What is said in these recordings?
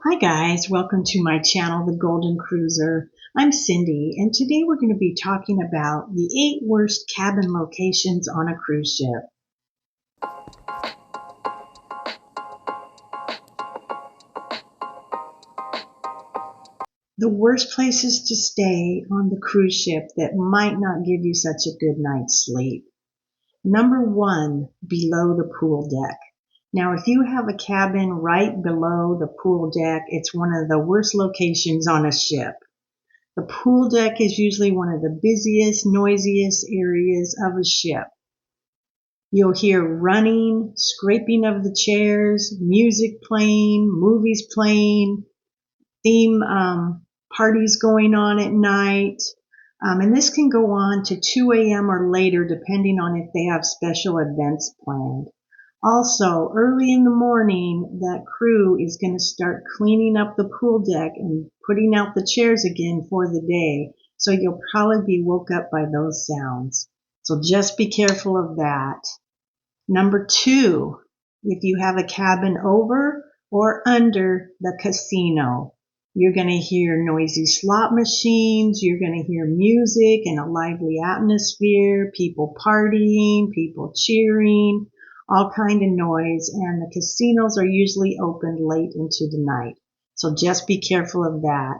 Hi guys, welcome to my channel, The Golden Cruiser. I'm Cindy, and today we're going to be talking about the 8 worst cabin locations on a cruise ship. The worst places to stay on the cruise ship that might not give you such a good night's sleep. Number 1, below the pool deck. Now, if you have a cabin right below the pool deck, it's one of the worst locations on a ship. The pool deck is usually one of the busiest, noisiest areas of a ship. You'll hear running, scraping of the chairs, music playing, movies playing, theme parties going on at night. And this can go on to 2 a.m. or later, depending on if they have special events planned. Also, early in the morning, that crew is going to start cleaning up the pool deck and putting out the chairs again for the day. So you'll probably be woke up by those sounds. So just be careful of that. Number 2, if you have a cabin over or under the casino, you're going to hear noisy slot machines, you're going to hear music and a lively atmosphere, people partying, people cheering, all kind of noise, and the casinos are usually open late into the night. So just be careful of that.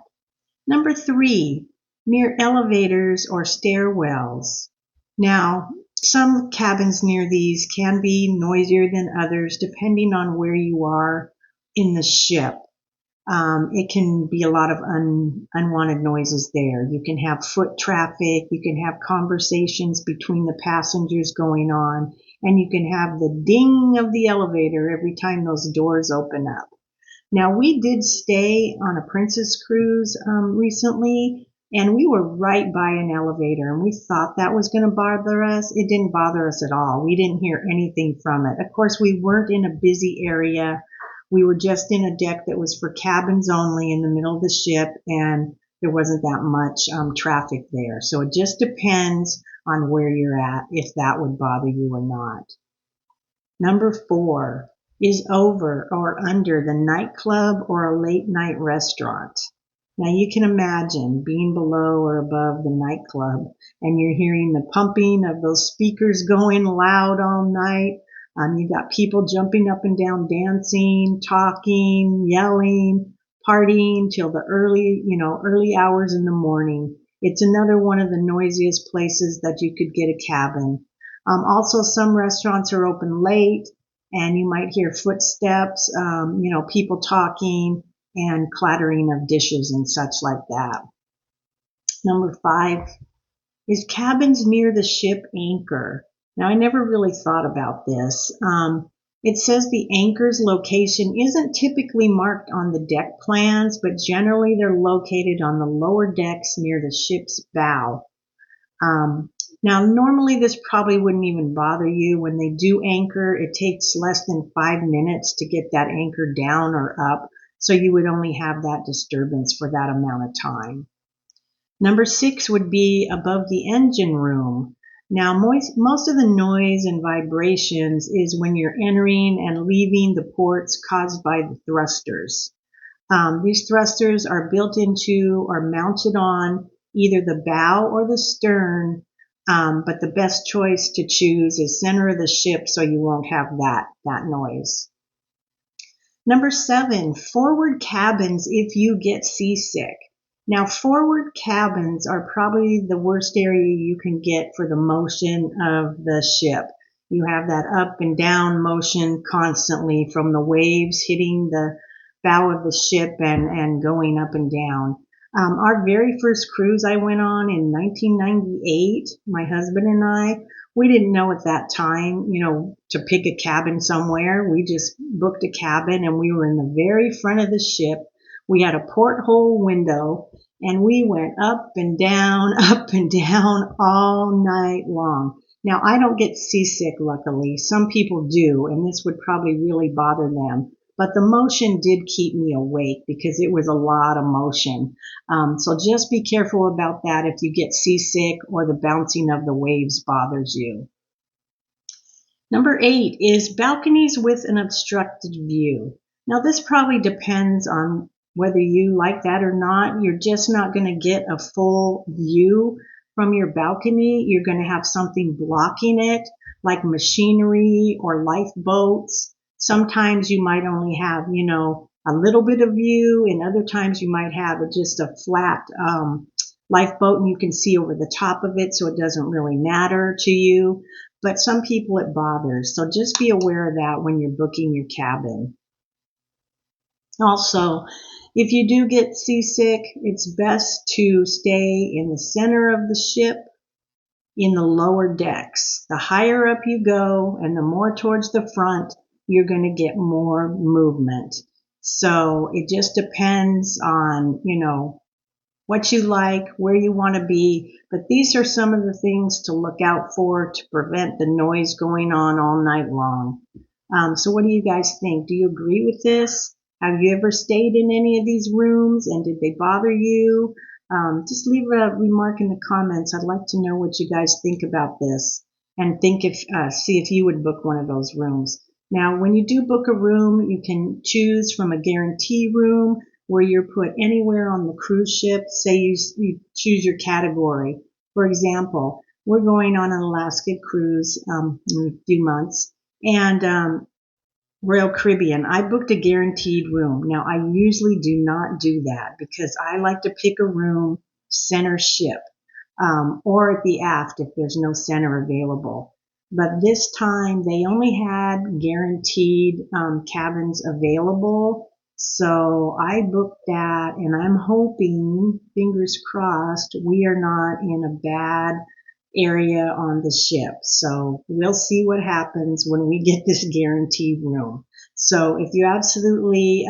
Number 3, near elevators or stairwells. Now, some cabins near these can be noisier than others depending on where you are in the ship. It can be a lot of unwanted noises there. You can have foot traffic, you can have conversations between the passengers going on, and you can have the ding of the elevator every time those doors open up. Now, we did stay on a Princess cruise recently, and we were right by an elevator, and we thought that was going to bother us. It didn't bother us at all. We didn't hear anything from it. Of course, we weren't in a busy area. We were just in a deck that was for cabins only in the middle of the ship, and there wasn't that much traffic there. So it just depends on where you're at, if that would bother you or not. Number 4 is over or under the nightclub or a late night restaurant. Now you can imagine being below or above the nightclub and you're hearing the pumping of those speakers going loud all night. You got people jumping up and down, dancing, talking, yelling, partying till the early hours in the morning. It's another one of the noisiest places that you could get a cabin. Also, some restaurants are open late, and you might hear footsteps, people talking and clattering of dishes and such like that. Number 5 is cabins near the ship anchor. Now, I never really thought about this. It says the anchor's location isn't typically marked on the deck plans, but generally they're located on the lower decks near the ship's bow. Now, normally this probably wouldn't even bother you. When they do anchor, it takes less than 5 minutes to get that anchor down or up, so you would only have that disturbance for that amount of time. Number 6 would be above the engine room. Now, most of the noise and vibrations is when you're entering and leaving the ports caused by the thrusters. These thrusters are built into or mounted on either the bow or the stern, but the best choice to choose is center of the ship so you won't have that noise. Number 7, forward cabins if you get seasick. Now, forward cabins are probably the worst area you can get for the motion of the ship. You have that up and down motion constantly from the waves hitting the bow of the ship and going up and down. Our very first cruise I went on in 1998, my husband and I, we didn't know at that time, to pick a cabin somewhere. We just booked a cabin and we were in the very front of the ship. We had a porthole window and we went up and down all night long. Now, I don't get seasick, luckily. Some people do, and this would probably really bother them. But the motion did keep me awake because it was a lot of motion. So just be careful about that if you get seasick or the bouncing of the waves bothers you. Number 8 is balconies with an obstructed view. Now this probably depends on whether you like that or not. You're just not going to get a full view from your balcony. You're going to have something blocking it, like machinery or lifeboats. Sometimes you might only have, a little bit of view, and other times you might have just a flat lifeboat and you can see over the top of it, so it doesn't really matter to you. But some people it bothers. So just be aware of that when you're booking your cabin. Also, if you do get seasick, it's best to stay in the center of the ship in the lower decks. The higher up you go and the more towards the front, you're going to get more movement. So it just depends on, what you like, where you want to be. But these are some of the things to look out for to prevent the noise going on all night long. So what do you guys think? Do you agree with this? Have you ever stayed in any of these rooms and did they bother you? Just leave a remark in the comments. I'd like to know what you guys think about this and see if you would book one of those rooms. Now, when you do book a room, you can choose from a guarantee room where you're put anywhere on the cruise ship. Say you choose your category. For example, we're going on an Alaska cruise in a few months, and Royal Caribbean. I booked a guaranteed room. Now, I usually do not do that because I like to pick a room center ship or at the aft if there's no center available. But this time they only had guaranteed cabins available. So I booked that, and I'm hoping, fingers crossed, we are not in a bad area on the ship. So we'll see what happens when we get this guaranteed room. So if you absolutely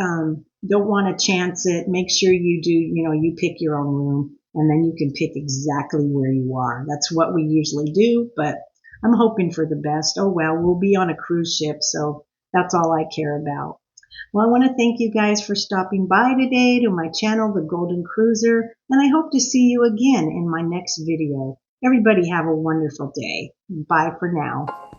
don't want to chance it, make sure you do, you pick your own room, and then you can pick exactly where you are. That's what we usually do, but I'm hoping for the best. Oh well, we'll be on a cruise ship, so that's all I care about. Well, I want to thank you guys for stopping by today to my channel, The Golden Cruiser, and I hope to see you again in my next video. Everybody have a wonderful day. Bye for now.